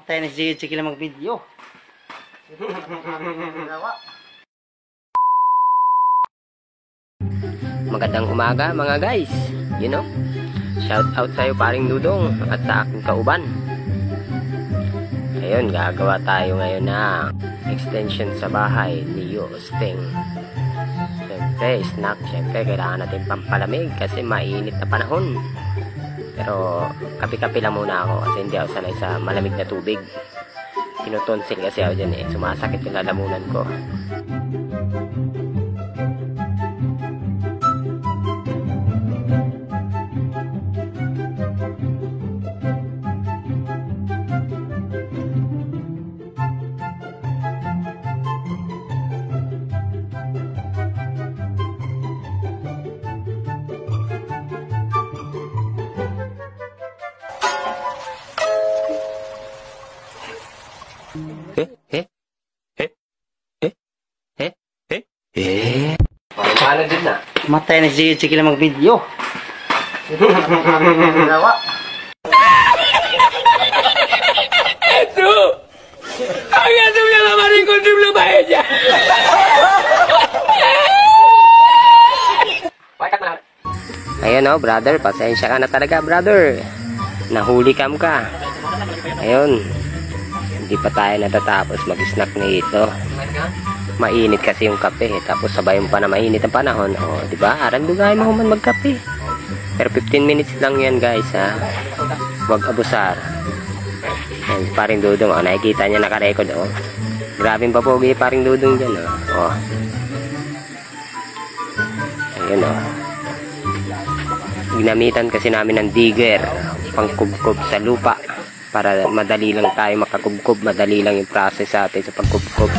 Matay na si Chiki lang mag-video. Magandang umaga mga guys. You know, shout out sa'yo paring Dudong at sa aking kauban. Ayun, gagawa tayo ngayon ng extension sa bahay ni Yosting. Siyempre, snack. Siyempre, kailangan natin pampalamig kasi mainit na panahon. Pero, kapi-kapi lang muna ako kasi hindi ako sanay sa malamig na tubig. Tinutonsil kasi ako dyan eh. Sumasakit yung lalamunan ko. Paano din na? Matay na si Chiki lang mag-video. Ito! Ang ato niya naman yung kondom na bahay niya! Ayun o, brother. Pasensya ka na talaga, brother. Nahuli ka. Ayun. Hindi pa tayo natatapos mag-snack nito. Mainit kasi yung kape tapos sabay pa na mainit ang panahon. O, di ba? Arandugay mo man magkape. Pero 15 minutes lang yan, guys, ha. Huwag abusar. Yan, paring Dudong. O, nakikita niya naka-record, o. Grabing papogi paring Dudong dyan, o. O. Ayun, o. Ginamitan kasi namin ng digger, pangkubkob sa lupa para madali lang tayo makakubkob, madali lang yung process sa atin sa pagkubkob.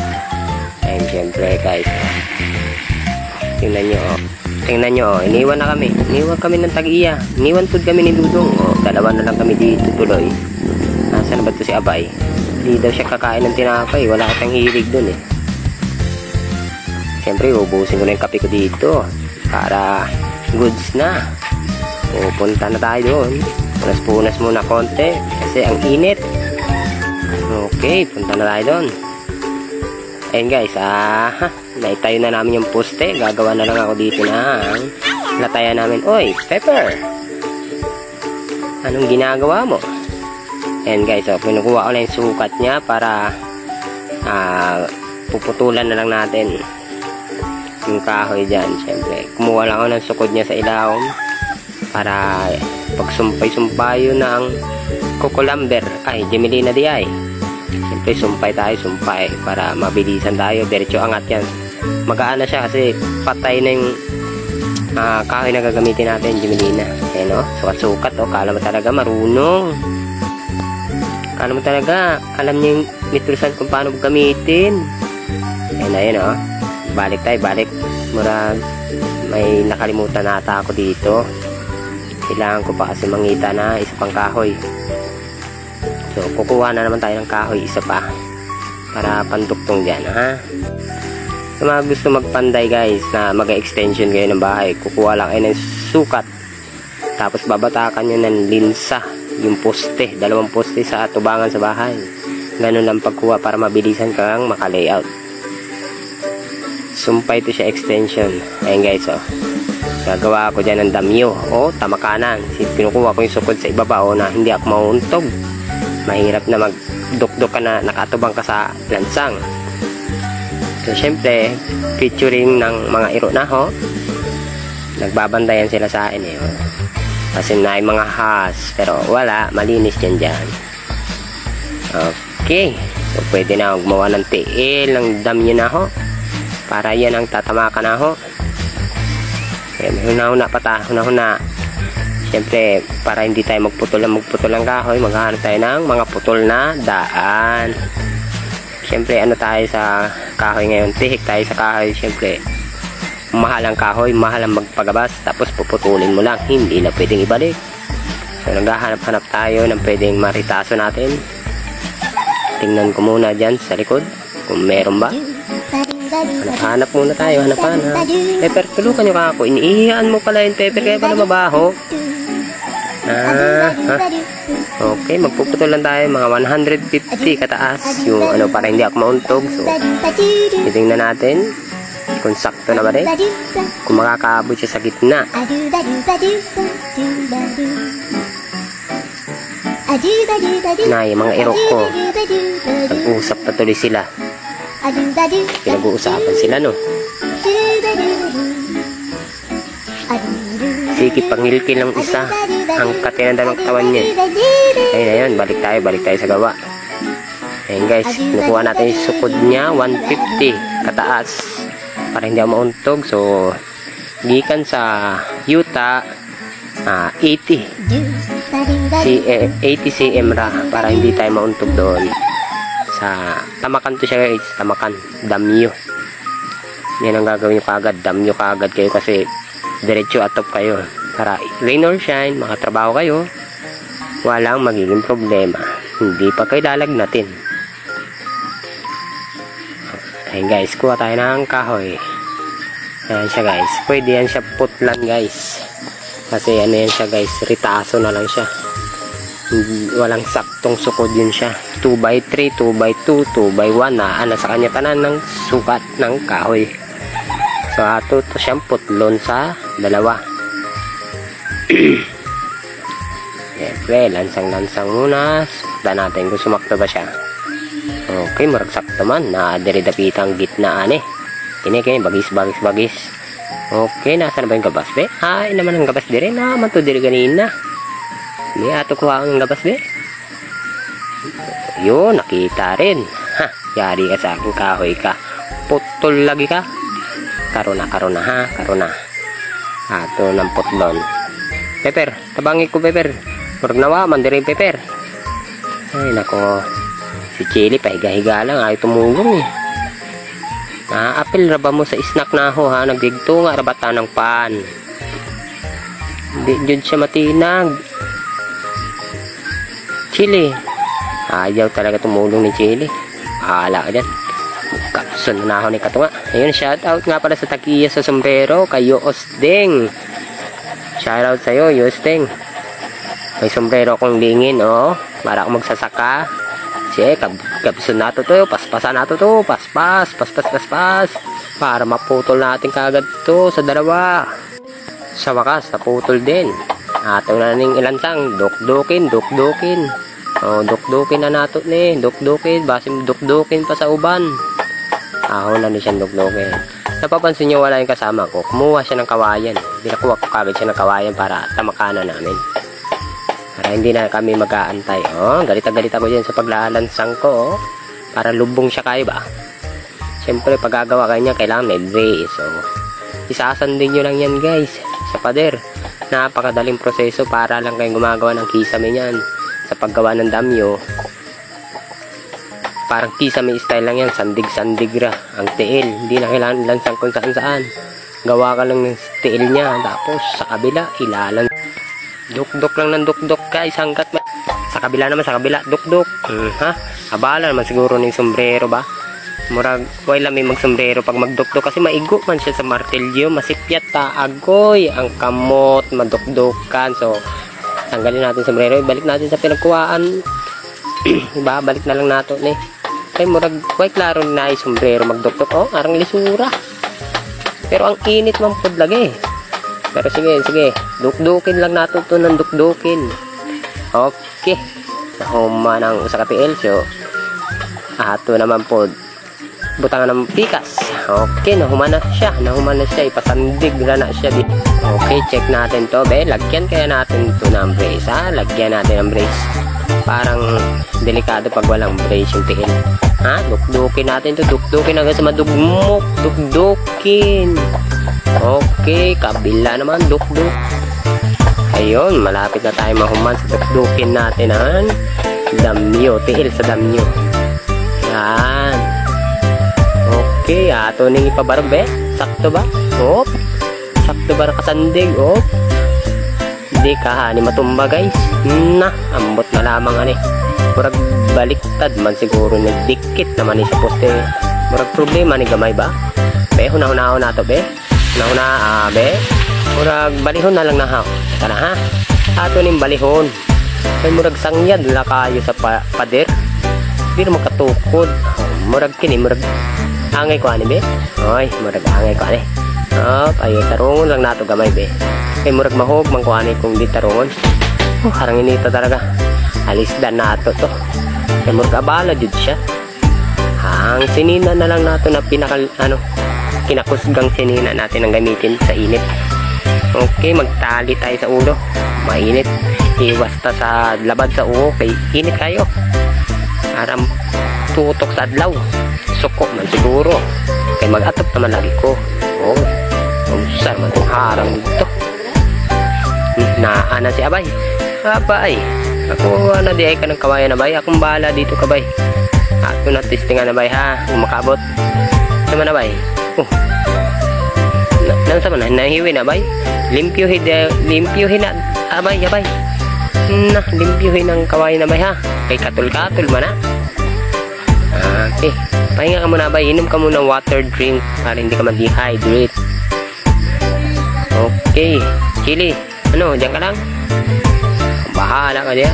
Ayun, syempre guys, tingnan nyo, iniwan kami ng tag-iya, iniwan po kami ni Dudong. Dalawa na lang kami dito tuloy. Nasaan ba ito si Abay? Hindi daw siya kakain ng tinapay, wala katang hilig dun eh. Syempre ubusin ko na yung kape ko dito para goods na. Pupunta na tayo doon. Punas-punas muna konti kasi ang init. Okay, punta na tayo doon. Ayun guys, naitayo na namin yung poste. Gagawa na lang ako dito ng latayan namin. Oy, Pepper! Anong ginagawa mo? Ayun guys, pinukuha ko na yung sukat niya para puputulan na lang natin yung kahoy dyan. Siyempre, kumuha lang ako ng sukod niya sa ilaw para pag sumpay-sumpay yun ng kukulamber. Ay, Gemelina di ay. Siyempre, sumpay para mabilisan tayo. Diretso angat yan. Magaan na siya kasi patay na yung kahoy na gagamitin natin, Gemelina. Ayan o, sukat-sukat o. Kala mo talaga marunong. Kala mo talaga alam niya yung mitrusan kung paano gamitin. Ayan o. Balik tayo, balik. Murag may nakalimutan nata ako dito. Kailangan ko pa kasi mangita na isa pang kahoy. So, kukuha na naman tayo ng kahoy, isa pa. Para panduktong dyan, ha? Sa mga gusto magpanday, guys, na mag-extension kayo ng bahay, kukuha lang kayo ng sukat. Tapos, babatakan nyo ng linsa, yung poste, 2 poste sa tubangan sa bahay. Ganun lang pagkuha para mabilisan kang maka-layout. Sumpay to siya extension. Ayan, guys, oh. Gagawa ako dyan ng damyo o tamakanan. Pinukuha ko yung sukod sa ibaba na hindi ako mauuntog. Mahirap na magdukdok ka na nakatubang ka sa lansang. So syempre featuring ng mga iro na ho, nagbabandayan sila sa akin eh. Kasi na yung mga has, pero wala, malinis dyan. Okay, so pwede na gumawa ng tiil ng damyo na ho para yan ang tatamakan na ho. Huna-huna pa ta, huna-huna. Siyempre, para hindi tayo magputol ng kahoy, maghahanap tayo ng mga putol na daan. Siyempre, ano tayo sa kahoy ngayon? Tihik tayo sa kahoy. Siyempre, mahal ang kahoy, mahal ang magpagabas. Tapos, puputulin mo lang. Hindi na pwedeng ibalik. So, naghahanap-hanap tayo ng pwedeng maritaso natin. Tingnan ko muna dyan sa likod kung meron ba. Hanap muna tayo, hanap. Pepper, tulukan nyo ka ako. Iniihaan mo pala yung pepper kaya pala mabaho. Okay, magpuputol lang tayo mga 150 kataas yung ano para hindi ako mauntog. So, titingnan natin kung sakto na ba rin. Kung makakaabot siya sa gitna. Na, yung mga irok ko, nag-uusap pa tuloy sila. Pinag-uusapan sila, no? Sige, pangilkin lang isa. Ang katinanda ng katawan niya. Ayun, ayun, balik tayo sa gawa. Ayun guys, nakuha natin yung sukod niya, 150 kataas. Para hindi ako mauntog. So, gikan sa yuta, 80 cm ra para hindi tayo mauntog doon. Sa tamakan to siya guys, tamakan, damyo. Yan ang gagawin nyo kagad, damyo kagad kayo kasi diretso atop kayo. Para rain or shine, makatrabaho kayo, walang magiging problema. Hindi pa kayo lalagnatin. Ayun guys, kuha tayo ng kahoy. Ayan siya guys, pwede yan siya putlan guys. Kasi ano yan siya guys, ritaso na lang siya. Walang saktong sukod yun siya. 2x3, 2x2, 2x1 na sa kanya tanan ng sukat ng kahoy. So ato to siyang putlon sa dalawa. Siyempre, lansang-lansang muna. Sukta natin kung sumakto ba siya. Okay, marag sakto man. Nadiri-dapitang gitnaan eh. Kini, bagis. Okay, nasa na ba yung gabas be? Ay naman ang gabas dire. Naman to dire ganina. May ato kuha ang gabas be. Yun, nakita rin. Ha, yari ka sa aking kahoy ka. Putol lagi ka. Karuna ha, karuna. Ato ng putlon. Pepper, tabangi ko Pepper. Murag nawa, mandirin Pepper. Ay nako. Si Chili pahiga-higa lang, ayaw tumulong eh. Apil raba mo sa snack na ho ha, nagdigto nga rabata ng pan. Hindi dyan siya matinag. Chili, ayaw talaga tumulong ni Chili. Bahala ka dyan. Kapsun na ako ni Katunga. Ayun, shout out nga pala sa takiya sa sombrero kay Yoosdeng. Shout out sa'yo, Yoosdeng. May sombrero akong lingin, oh. Para ako magsasaka. Siya, kapsun nato to. Paspasan nato to. Paspas. Para maputol natin kagad to sa dalawa. Sa wakas, naputol din. Ato na ning ilansang. Dukdukin. Oh, dukdukin na nato ni. Dukdukin. Basim dukdukin pa sa uban. Ahon na ni siyang dukdukin. Napapansin nyo wala yung kasama ko. Kumuha siya ng kawayan. Binakuha ko kagad siya ng kawayan para tamakanan namin. Para hindi na kami mag-aantay. Oh, galit ako dyan sa paglalansang ko. Oh. Para lubong siya kayo ba? Siyempre, pag gagawa kanya, kailangan may brace. So, isasandin nyo lang yan guys. Sa pader. Napakadaling proseso para lang kayong gumagawa ng kisame niyan. Sa paggawa ng damyo. Parang kisame style lang yan. Sandig ra. Ang tiil. Hindi na kailangan ilansang kung saan. Gawa ka lang ng tiil niya. Tapos, sa kabila, ilalan. Dukdok lang ng dukdok guys. Hanggat sa kabila naman, sa kabila. Dukdok. Ha? Abala naman siguro ng sombrero ba? Murag, wala may magsombrero pag magdukdok. Kasi maigo man siya sa martilyo. Masipyat agoy. Ang kamot, madukdokan. So, tanggalin natin sombrero. Ibalik natin sa pinagkuhaan. Diba? Balik na lang nato eh. Ay murag, way klaro na ay sombrero magdukdok. Oh, arang lisura. Pero ang init man pod lagi. Pero sige. Dukdukin lang nato to ng dukdukin. Okay. Nahuman ang usa ka tiil. So, ato naman pod butangan ng pikas. Okay, nahuman na siya. Ipasandig na siya. Okay, check natin to. Lagyan kaya natin to ng brace. Ha? Lagyan natin ng brace. Parang delikado pag walang brace yung tiil. Ha? Dukdukin natin to. Dukdukin hanggang sa madugmok. Dukdukin. Okay, kabila naman. Dukduk. Ayun, malapit na tayo mahuman sa dukdukin natin ang damyo. Tiil sa damyo. Yan. Okay, ato ning ipabarbe. Sakto ba? Op. Sakto ba nakasandig? Op. Hindi ka ni matumba guys. Na, ambot na lamang ani. Murag baliktad man siguro. Nagdikit naman ni sa poste. Murag problema ni gamay ba? Be, hunahunahon na to be. Hunahuna, be. Murag balihon na lang na ha. Kana ha. Ato ning balihon. Ay murag sangyad la kayo sa pader. Di naman katukod. Murag kini, murag angay ko ani be. Oy, murag angay ko ani. Ayo tarungon lang nato gamay be. Ay murag mahog man ko ani kung di tarungon. Harang inita talaga. Alisdan nato to. Ay murag abala jud siya. Ang sinina na lang nato na pinakal kinakusgang sinina natin ang gamitin sa init. Okay, magtali tayo sa ulo. Mainit. Iwas ta sa labad sa ulo kay init kayo. Aram tutok sa adlaw. Suko man siguro. Kay mag-atop naman lagi ko. Oh, sar man itong harang dito. Naana si Abay. Abay. Ako di ay ka ng kawayan Abay. Akong bahala dito kabay. Ako na testingan Abay ha. Kung makabot. Sama na Abay. Nang sama na. Nahiwi na Abay. Limpyuhin na Abay. Limpyuhin ang kawayan Abay ha. Kay katul-katul man ha. Okay. Pahinga ka muna Abay. Inom ka muna water drink para hindi ka ma-dehydrate. Okay. Chili. Diyan ka lang? Bahala ka diya.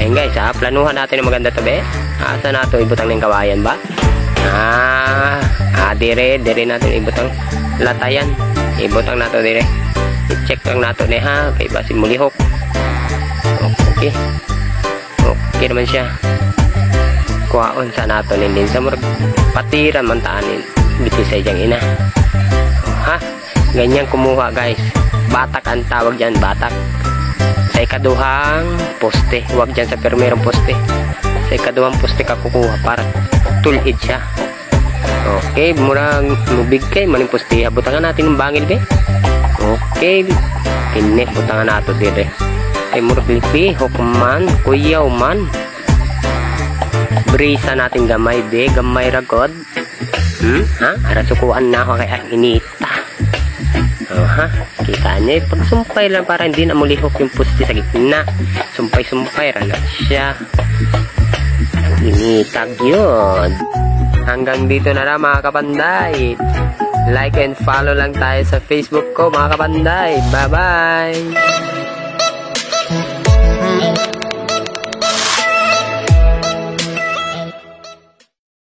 Ayun guys, planuhan natin yung maganda tabi. Asa nato ibutang ng kawayan ba? Dire natin ibutang latayan. Ibutang nato dire. I-check lang nato ni ha. Kay basi mulihok. Okay. Okay naman siya. Kuhaon sa nato din sa murag patiran man taanin. Dito sa iyang ina. Ha? Ganyan kumuha guys. Batak ang tawag dyan, batak. Sa ikaduhang poste, huwag dyan sa permerong poste. Sa ikaduhang poste ka kukuha para tulid siya. Okay, murang lubig kay maning poste. Butangan natin ng bangil be. Okay, pinit butangan nato dire. Ay murag lipi, hukman, kuyaw man. Brisa natin gamay be, gamay ragod. Ha? Ara sukuan na ako kay inita. Kita niya pagsumpay lang para hindi na mulihok yung pusti sa gitna. Sumpay-sumpay na siya. Initag yun. Hanggang dito na lang mga kapanday. Like and follow lang tayo sa Facebook ko mga kapanday. Bye bye.